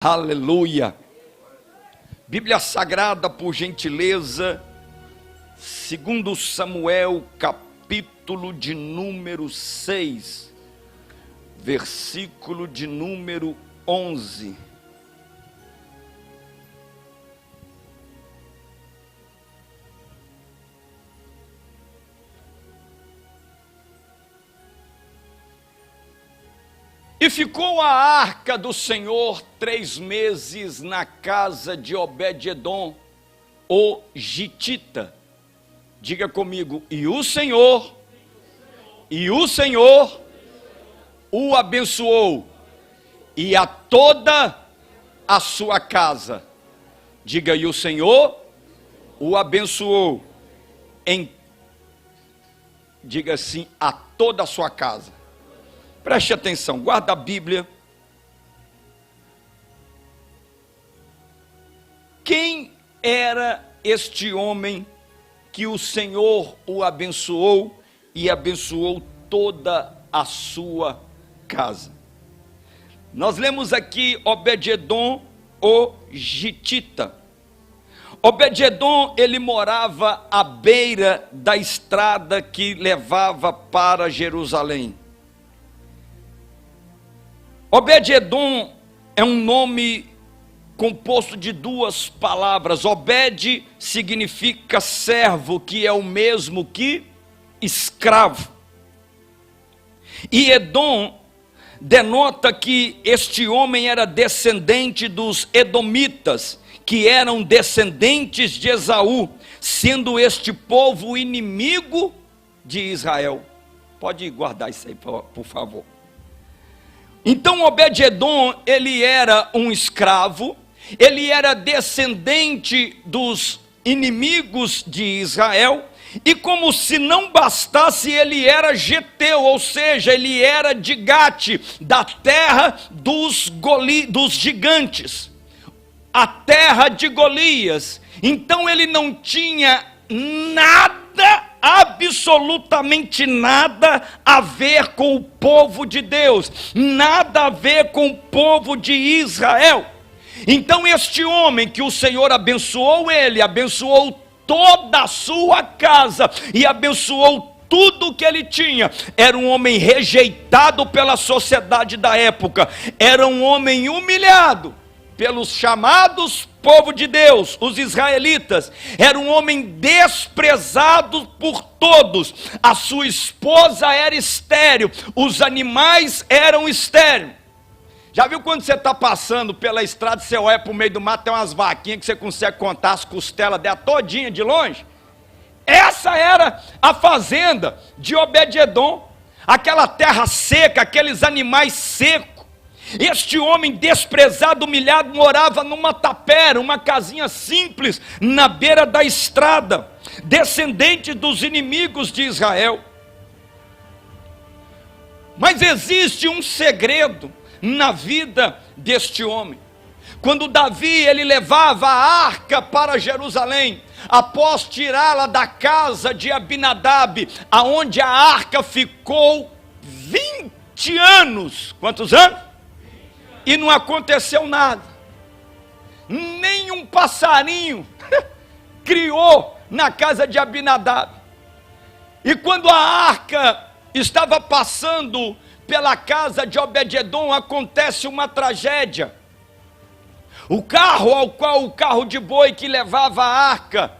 Aleluia. Bíblia Sagrada, por gentileza, segundo Samuel, capítulo de número 6, versículo de número 11. E ficou a arca do Senhor 3 meses na casa de Obed-edom, o gitita. Diga comigo, e o Senhor o abençoou, e a toda a sua casa. Diga, e o Senhor o abençoou, diga assim, a toda a sua casa. Preste atenção, guarda a Bíblia. Quem era este homem que o Senhor o abençoou e abençoou toda a sua casa? Nós lemos aqui Obed-edom, o gitita. Obed-edom, ele morava à beira da estrada que levava para Jerusalém. Obed-edom é um nome composto de 2 palavras. Obed significa servo, que é o mesmo que escravo. E Edom denota que este homem era descendente dos edomitas, que eram descendentes de Esaú, sendo este povo inimigo de Israel. Pode guardar isso aí, por favor. Então Obed-edom, ele era um escravo, ele era descendente dos inimigos de Israel, e como se não bastasse, ele era geteu, ou seja, ele era de Gate, da terra dos gigantes, a terra de Golias. Então ele não tinha nada, absolutamente nada a ver com o povo de Deus, nada a ver com o povo de Israel. Então este homem que o Senhor abençoou, ele abençoou toda a sua casa e abençoou tudo que ele tinha. Era um homem rejeitado pela sociedade da época, era um homem humilhado pelos chamados povo de Deus, os israelitas. Era um homem desprezado por todos. A sua esposa era estéril, os animais eram estéreis. Já viu quando você está passando pela estrada, você olha para o meio do mato, tem umas vaquinhas que você consegue contar as costelas dela todinha de longe? Essa era a fazenda de Obed-edom, aquela terra seca, aqueles animais secos. Este homem desprezado, humilhado, morava numa tapera, uma casinha simples, na beira da estrada, descendente dos inimigos de Israel. Mas existe um segredo na vida deste homem. Quando Davi, ele levava a arca para Jerusalém, após tirá-la da casa de Abinadab, aonde a arca ficou 20 anos, quantos anos? E não aconteceu nada, nem um passarinho criou na casa de Abinadab. E quando a arca estava passando pela casa de Obed-edom, acontece uma tragédia. O carro de boi que levava a arca,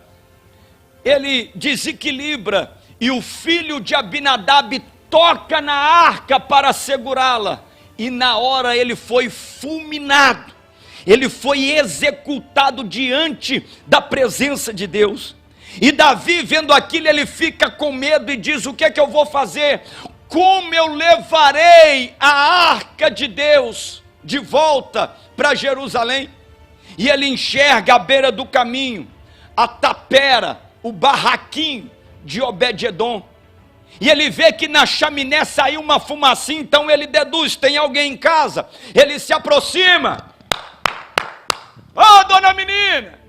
ele desequilibra, e o filho de Abinadab toca na arca para segurá-la. E na hora ele foi fulminado, ele foi executado diante da presença de Deus. E Davi, vendo aquilo, ele fica com medo e diz: o que é que eu vou fazer? Como eu levarei a arca de Deus de volta para Jerusalém? E ele enxerga à beira do caminho a tapera, o barraquinho de Obed-edom. E ele vê que na chaminé saiu uma fumacinha, então ele deduz, tem alguém em casa. Ele se aproxima. Ô, dona menina!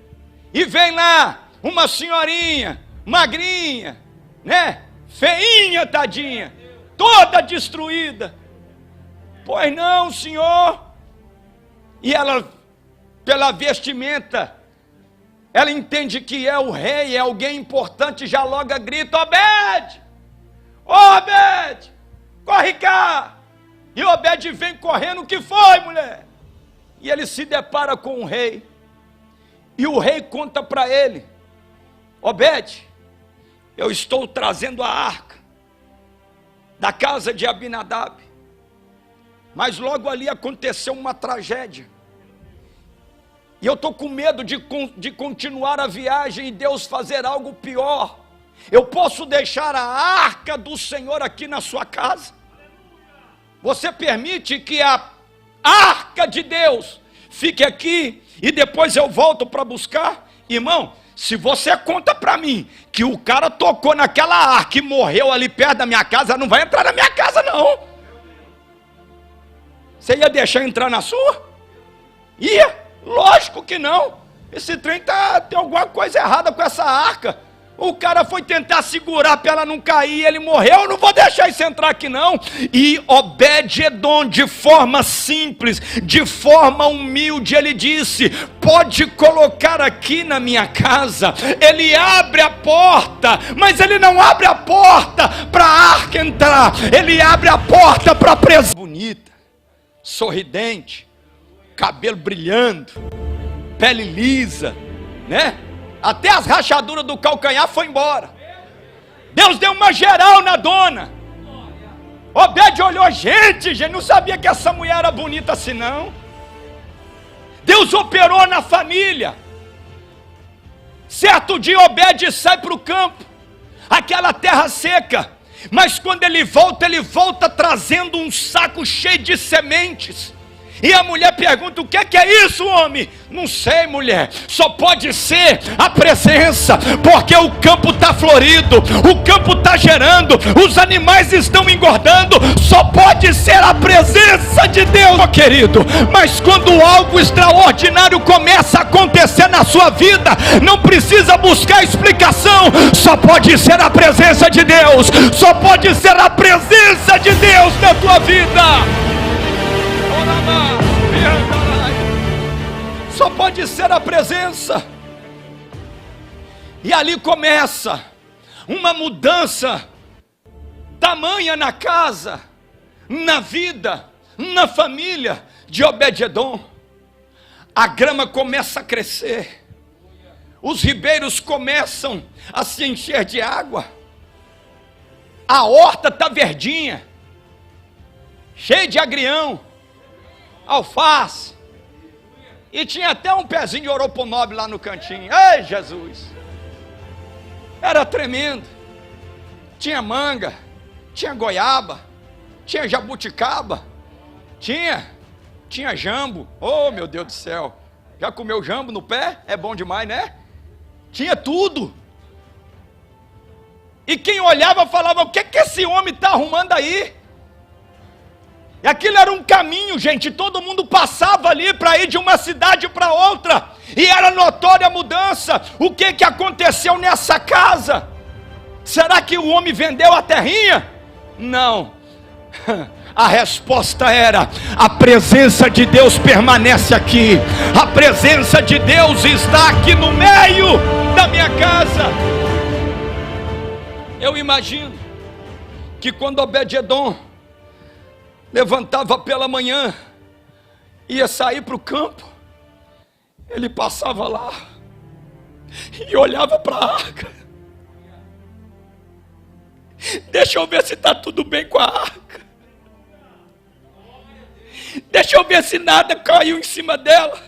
E vem lá uma senhorinha, magrinha, né? Feinha, tadinha, toda destruída. Pois não, senhor? E ela pela vestimenta, ela entende que é o rei, é alguém importante, já logo grita: Obed! Ô Obed! Corre cá! E Obed vem correndo: o que foi, mulher? E ele se depara com o rei, e o rei conta para ele: Obed, eu estou trazendo a arca da casa de Abinadab, mas logo ali aconteceu uma tragédia, e eu estou com medo de continuar a viagem e Deus fazer algo pior. Eu posso deixar a arca do Senhor aqui na sua casa? Você permite que a arca de Deus fique aqui e depois eu volto para buscar? Irmão, se você conta para mim que o cara tocou naquela arca e morreu ali perto da minha casa, não vai entrar na minha casa não. Você ia deixar entrar na sua? Ia, lógico que não. Esse trem tem alguma coisa errada com essa arca. O cara foi tentar segurar para ela não cair, ele morreu. Eu não vou deixar isso entrar aqui não. E Obed-Edom, de forma simples, de forma humilde, ele disse: pode colocar aqui na minha casa. Ele abre a porta, mas ele não abre a porta para a arca entrar, ele abre a porta para a presença bonita, sorridente, cabelo brilhando, pele lisa, né? Até as rachaduras do calcanhar foi embora. Deus deu uma geral na dona. Obed olhou: gente, não sabia que essa mulher era bonita assim não. Deus operou na família. Certo dia Obed sai para o campo, aquela terra seca, mas quando ele volta trazendo um saco cheio de sementes. E a mulher pergunta: o que é isso, homem? Não sei, mulher, só pode ser a presença, porque o campo está florido, o campo está gerando, os animais estão engordando, só pode ser a presença de Deus, meu querido. Mas quando algo extraordinário começa a acontecer na sua vida, não precisa buscar explicação, só pode ser a presença de Deus, só pode ser a presença de Deus na tua vida. Só pode ser a presença. E ali começa uma mudança tamanha na casa, na vida, na família de Obed-Edom. A grama começa a crescer, os ribeiros começam a se encher de água, a horta está verdinha, cheia de agrião, alface, e tinha até um pezinho de oroponobre lá no cantinho. Ei, Jesus! Era tremendo. Tinha manga, tinha goiaba, tinha jabuticaba, tinha jambo. Oh, meu Deus do céu! Já comeu jambo no pé? É bom demais, né? Tinha tudo. E quem olhava falava: o que esse homem está arrumando aí? E aquilo era um caminho, gente, todo mundo passava ali para ir de uma cidade para outra, e era notória a mudança. O que aconteceu nessa casa? Será que o homem vendeu a terrinha? Não. A resposta era: a presença de Deus permanece aqui, a presença de Deus está aqui no meio da minha casa. Eu imagino que quando Obed-Edom levantava pela manhã, ia sair para o campo, ele passava lá e olhava para a arca. Deixa eu ver se está tudo bem com a arca, deixa eu ver se nada caiu em cima dela.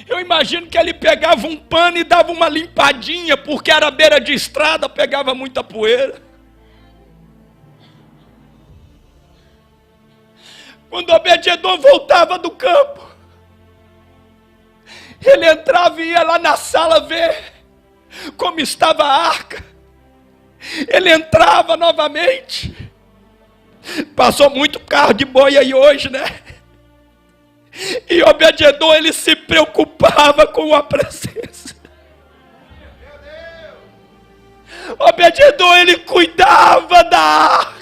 Eu imagino que ele pegava um pano e dava uma limpadinha, porque era beira de estrada, pegava muita poeira. Quando Obed-Edom voltava do campo, ele entrava e ia lá na sala ver como estava a arca. Ele entrava novamente. Passou muito carro de boi aí hoje, né? E Obed-Edom, ele se preocupava com a presença. Obed-Edom, ele cuidava da arca.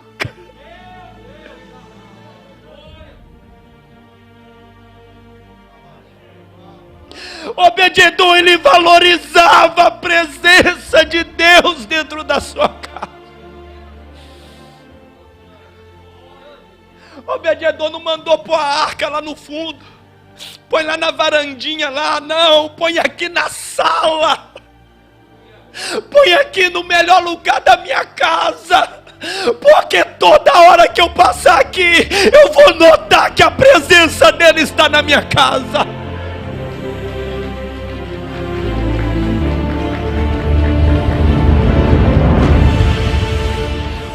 Obed-edom, ele valorizava a presença de Deus dentro da sua casa. Obed-edom não mandou pôr a arca lá no fundo, põe lá na varandinha lá, não, põe aqui na sala, põe aqui no melhor lugar da minha casa, porque toda hora que eu passar aqui, eu vou notar que a presença dele está na minha casa.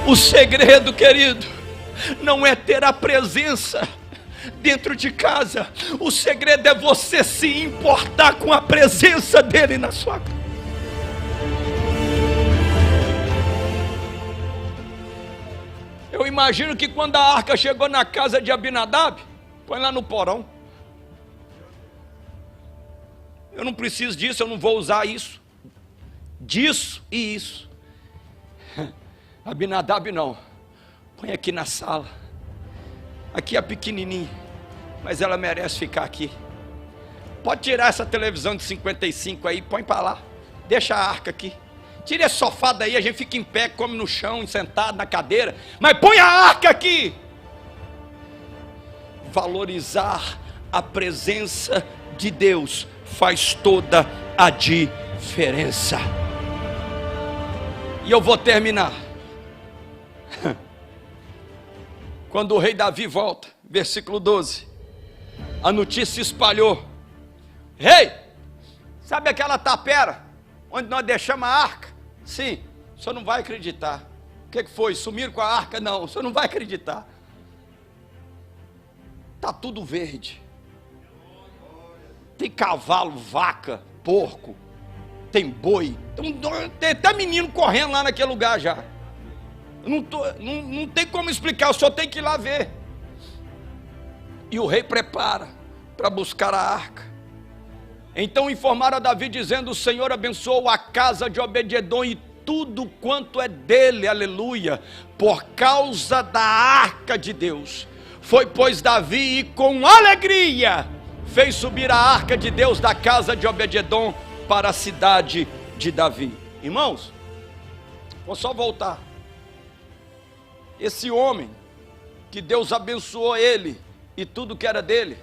O segredo, querido, não é ter a presença dentro de casa. O segredo é você se importar com a presença dele na sua casa. Eu imagino que quando a arca chegou na casa de Abinadab, põe lá no porão. Eu não preciso disso, eu não vou usar isso. Disso e isso. Abinadab não. Põe aqui na sala. Aqui é pequenininho, mas ela merece ficar aqui. Pode tirar essa televisão de 55 aí, põe para lá. Deixa a arca aqui. Tira esse sofá daí, a gente fica em pé, come no chão, sentado na cadeira. Mas põe a arca aqui. Valorizar a presença de Deus faz toda a diferença. E eu vou terminar. Quando o rei Davi volta, versículo 12, a notícia se espalhou. Rei, sabe aquela tapera onde nós deixamos a arca? Sim, o senhor não vai acreditar. O que foi? Sumiram com a arca? Não, o senhor não vai acreditar. Está tudo verde. Tem cavalo, vaca, porco, tem boi, tem até menino correndo lá naquele lugar já. Não tem como explicar, o senhor tem que ir lá ver. E o rei prepara para buscar a arca. Então informaram a Davi dizendo: o Senhor abençoou a casa de Obed-edom e tudo quanto é dele, aleluia, por causa da arca de Deus. Foi pois Davi e com alegria fez subir a arca de Deus da casa de Obed-edom para a cidade de Davi. Irmãos, vou só voltar. Esse homem, que Deus abençoou ele e tudo que era dele,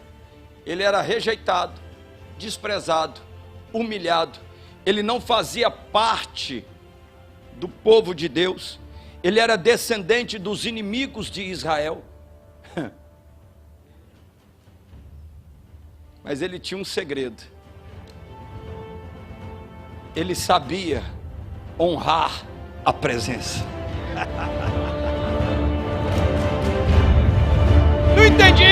ele era rejeitado, desprezado, humilhado. Ele não fazia parte do povo de Deus. Ele era descendente dos inimigos de Israel. Mas ele tinha um segredo. Ele sabia honrar a presença. Não entendi.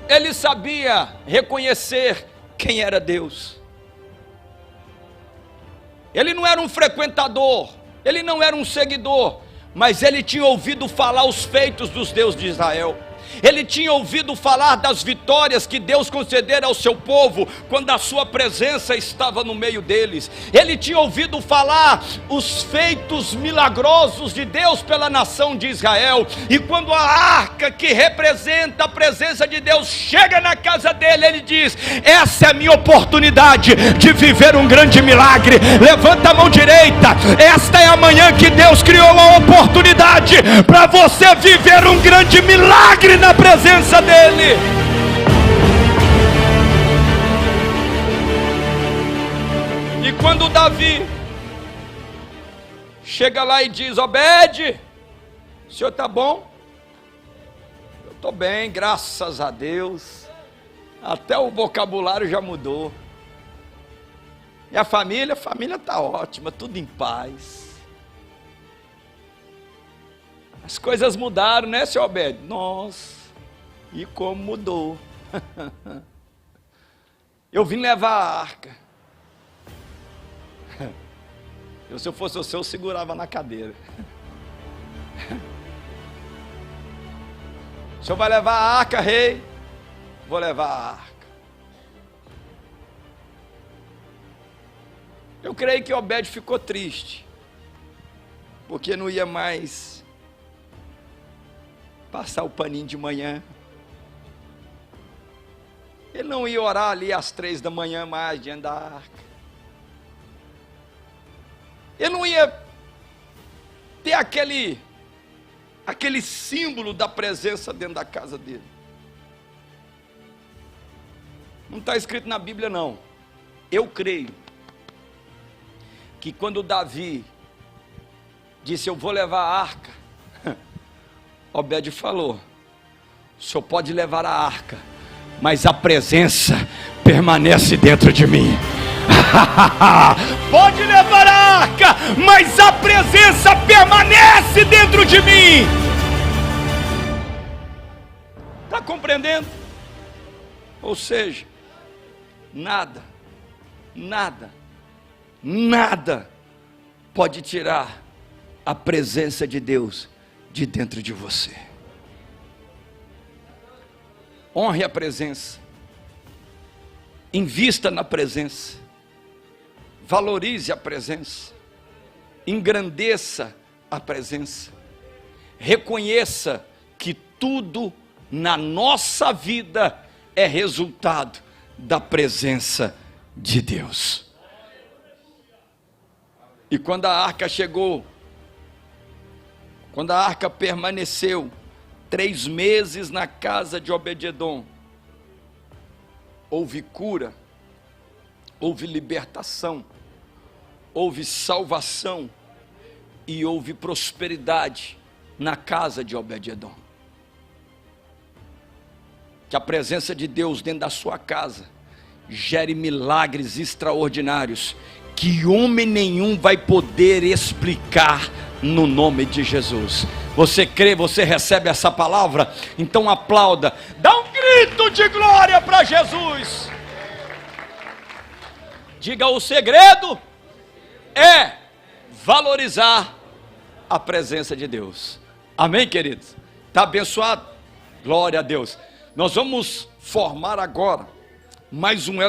Ele sabia reconhecer quem era Deus. Ele não era um frequentador, ele não era um seguidor, mas ele tinha ouvido falar os feitos dos deuses de Israel. Ele tinha ouvido falar das vitórias que Deus concedera ao seu povo quando a sua presença estava no meio deles. Ele tinha ouvido falar os feitos milagrosos de Deus pela nação de Israel. E quando a arca, que representa a presença de Deus, chega na casa dele, ele diz: essa é a minha oportunidade de viver um grande milagre. Levanta a mão direita. Esta é a manhã que Deus criou a oportunidade para você viver um grande milagre na presença dele. E quando Davi chega lá e diz: Obed, o senhor está bom? Eu estou bem, graças a Deus. Até o vocabulário já mudou. E a família está ótima, tudo em paz. As coisas mudaram, né, senhor Obed? Nossa, e como mudou. Eu vim levar a arca. Se eu fosse o seu, eu segurava na cadeira. O senhor vai levar a arca, rei? Vou levar a arca. Eu creio que Obed ficou triste, porque não ia mais passar o paninho de manhã. Ele não ia orar ali às 3 da manhã mais diante da arca. Ele não ia ter aquele símbolo da presença dentro da casa dele. Não está escrito na Bíblia não. Eu creio que quando Davi disse, eu vou levar a arca, Obed falou, o senhor pode levar a arca, mas a presença permanece dentro de mim. Pode levar a arca, mas a presença permanece dentro de mim. Está compreendendo? Ou seja, nada pode tirar a presença de Deus de dentro de você. Honre a presença, invista na presença, valorize a presença, engrandeça a presença, reconheça que tudo na nossa vida é resultado da presença de Deus. E quando a arca chegou, quando a arca permaneceu 3 meses na casa de Obed-edom, houve cura, houve libertação, houve salvação e houve prosperidade na casa de Obed-edom. Que a presença de Deus dentro da sua casa gere milagres extraordinários que homem nenhum vai poder explicar, no nome de Jesus. Você crê, você recebe essa palavra? Então aplauda, dá um grito de glória para Jesus. Diga, o segredo é valorizar a presença de Deus. Amém, queridos? Está abençoado? Glória a Deus. Nós vamos formar agora mais um elo